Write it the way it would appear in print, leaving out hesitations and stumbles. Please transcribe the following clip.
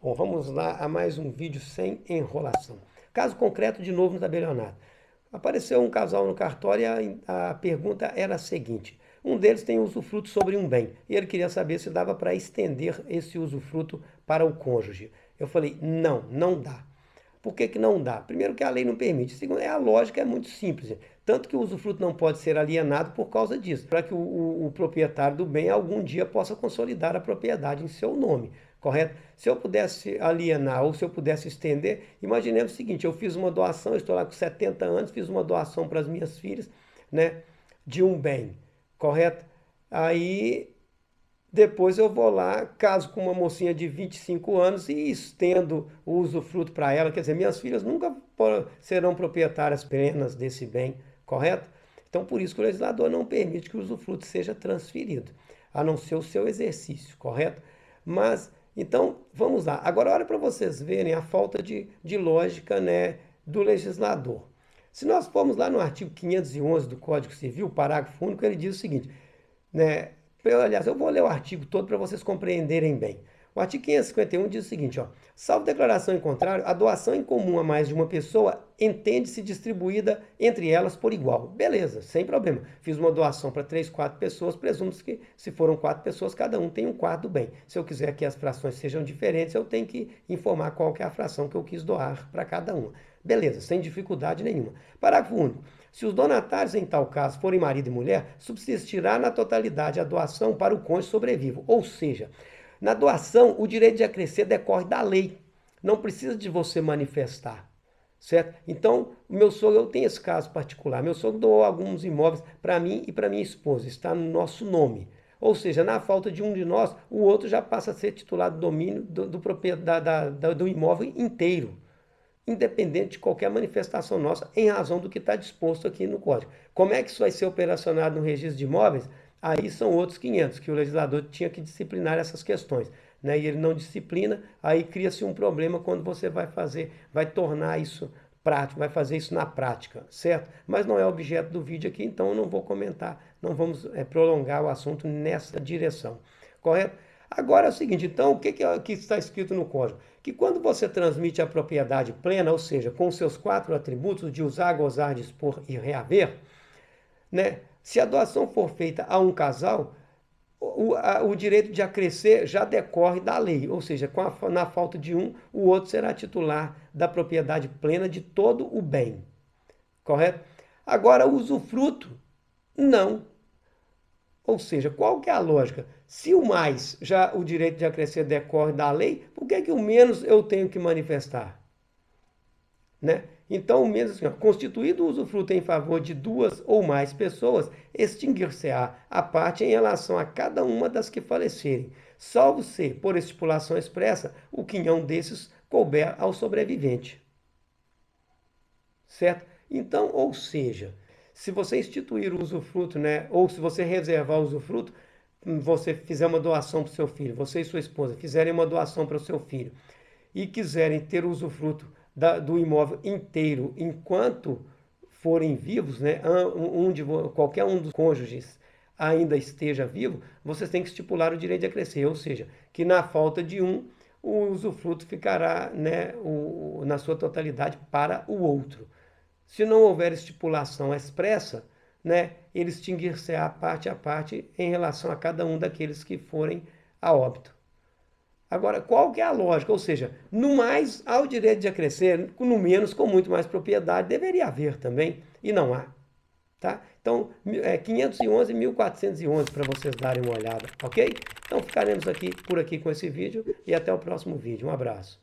Bom, vamos lá a mais um vídeo sem enrolação. Caso concreto, de novo no tabelionato. Apareceu um casal no cartório e a pergunta era a seguinte. Um deles tem usufruto sobre um bem e ele queria saber se dava para estender esse usufruto para o cônjuge. Eu falei, não, não dá. Por que que não dá? Primeiro que a lei não permite. Segundo, a lógica é muito simples. Tanto que o usufruto não pode ser alienado por causa disso. Para que o proprietário do bem algum dia possa consolidar a propriedade em seu nome. Correto? Se eu pudesse alienar ou se eu pudesse estender, imaginemos o seguinte, eu fiz uma doação, eu estou lá com 70 anos, fiz uma doação para as minhas filhas, né, de um bem, correto? Aí depois eu vou lá, caso com uma mocinha de 25 anos e estendo o usufruto para ela. Quer dizer, minhas filhas nunca serão proprietárias plenas desse bem, correto? Então, por isso que o legislador não permite que o usufruto seja transferido, a não ser o seu exercício, correto? Mas, então, vamos lá. Agora, olha para vocês verem a falta de lógica, né, do legislador. Se nós formos lá no artigo 511 do Código Civil, parágrafo único, ele diz o seguinte, né? Aliás, eu vou ler o artigo todo para vocês compreenderem bem. O artigo 551 diz o seguinte, ó, salvo declaração em contrário, a doação em comum a mais de uma pessoa entende-se distribuída entre elas por igual. Beleza, sem problema. Fiz uma doação para 3, 4 pessoas, presumo-se que se foram 4 pessoas, cada um tem um quarto do bem. Se eu quiser que as frações sejam diferentes, eu tenho que informar qual que é a fração que eu quis doar para cada uma. Beleza, sem dificuldade nenhuma. Parágrafo único. Se os donatários, em tal caso, forem marido e mulher, subsistirá na totalidade a doação para o cônjuge sobrevivo. Ou seja, na doação, o direito de acrescer decorre da lei. Não precisa de você manifestar, certo? Então, o meu sogro, eu tenho esse caso particular. Meu sogro doou alguns imóveis para mim e para minha esposa. Está no nosso nome. Ou seja, na falta de um de nós, o outro já passa a ser titular do domínio do imóvel inteiro, independente de qualquer manifestação nossa, em razão do que está disposto aqui no Código. Como é que isso vai ser operacionado no registro de imóveis? Aí são outros 500, que o legislador tinha que disciplinar essas questões, né? E ele não disciplina, aí cria-se um problema quando você vai tornar isso prático, vai fazer isso na prática, certo? Mas não é objeto do vídeo aqui, então eu não vou comentar, não vamos prolongar o assunto nessa direção, correto? Agora é o seguinte, então, o que está escrito no Código? Que quando você transmite a propriedade plena, ou seja, com seus 4 atributos de usar, gozar, dispor e reaver, né? Se a doação for feita a um casal, o direito de acrescer já decorre da lei, ou seja, na falta de um, o outro será titular da propriedade plena de todo o bem, correto? Agora, o usufruto, não. Ou seja, qual que é a lógica? Se o mais, já o direito de acrescer decorre da lei, por que que o menos eu tenho que manifestar? Né? Então, o menos assim, ó, constituído o usufruto em favor de 2 ou mais pessoas, extinguir-se-á a parte em relação a cada uma das que falecerem, salvo se, por estipulação expressa, o quinhão desses couber ao sobrevivente. Certo? Então, ou seja, se você instituir o usufruto, né, ou se você reservar o usufruto, você fizer uma doação para o seu filho, você e sua esposa fizerem uma doação para o seu filho e quiserem ter o usufruto do imóvel inteiro enquanto forem vivos, né, qualquer um dos cônjuges ainda esteja vivo, vocês têm que estipular o direito de acrescer, ou seja, que na falta de um, o usufruto ficará, né, na sua totalidade para o outro. Se não houver estipulação expressa, né, ele extinguir-se-á parte a parte em relação a cada um daqueles que forem a óbito. Agora, qual que é a lógica? Ou seja, no mais, há o direito de acrescer, no menos, com muito mais propriedade, deveria haver também, e não há. Tá? Então, 511 e 1411 para vocês darem uma olhada, ok? Então, ficaremos por aqui com esse vídeo e até o próximo vídeo. Um abraço.